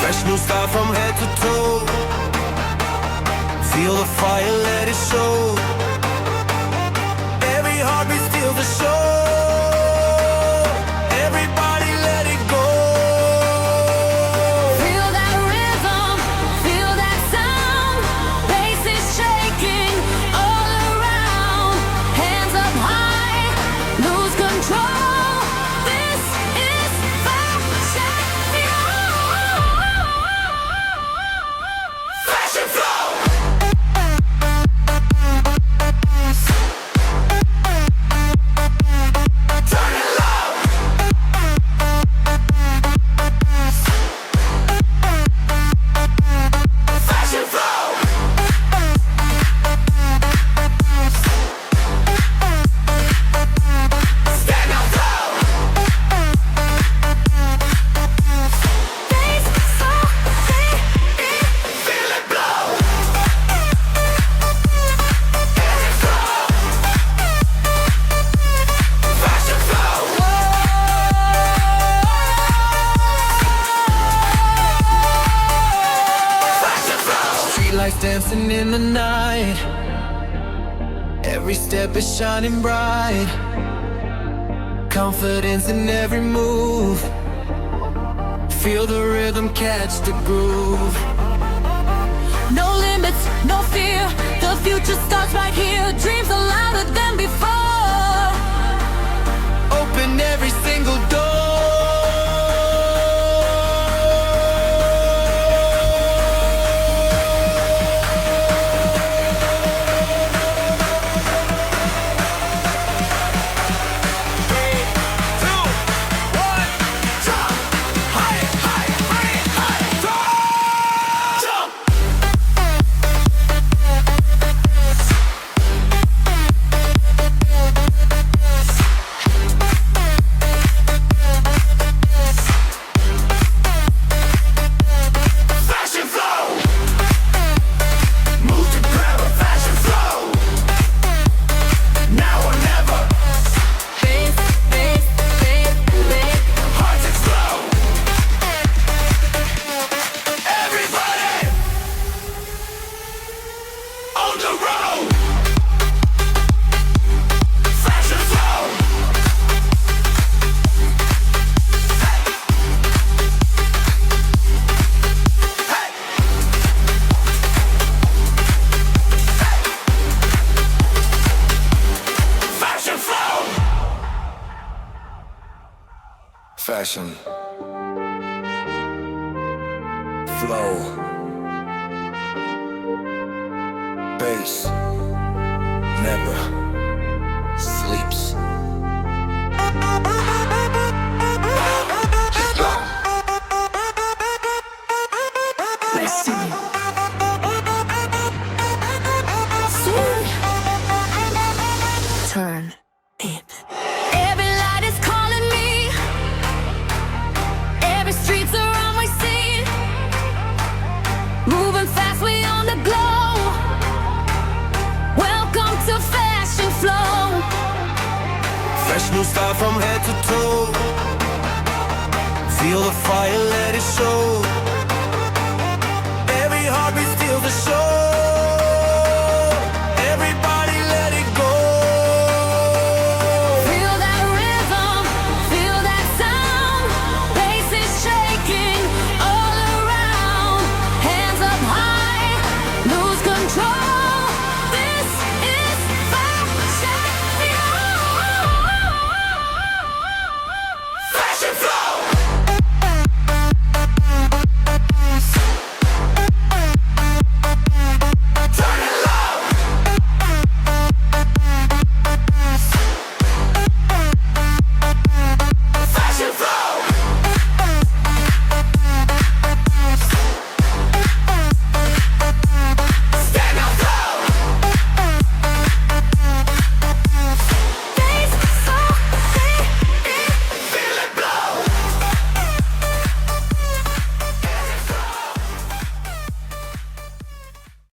Fresh new style from head to toe. Feel the fire, let it show. Every heartbeat steals the show. Everybody let it go. Feel that rhythm, feel that sound. Bass is shaking all around. Hands up high, lose control. This is fashion. Fashion flow. Turn it low. Fashion flow. Stand up flow. Bass so deep, feel it blow. Every flow. Fashion flow. Fashion flow. Street lights dancing in the night. Every step is shining bright. Confidence in every move. Feel the rhythm, catch the groove. No limits, no fear. The future starts right here. Dreams are louder than before. Open every single door. Three, two, one, jump! High, high, high, high, jump! Fashion flow. Move to grab a fashion flow. Now or never. Bass, bass, bass, bass. Hearts explode. Everybody on the road. Fashion flow. Hey. Hey. Fashion flow. Fashion flow. Bass never sleeps. Let's sing it. Turn it. Every light is calling me. Every street's a runway scene. Moving fast, we on the glow. Welcome to Fashion Flow. Fresh new style from head to toe. Feel the fire, let it show.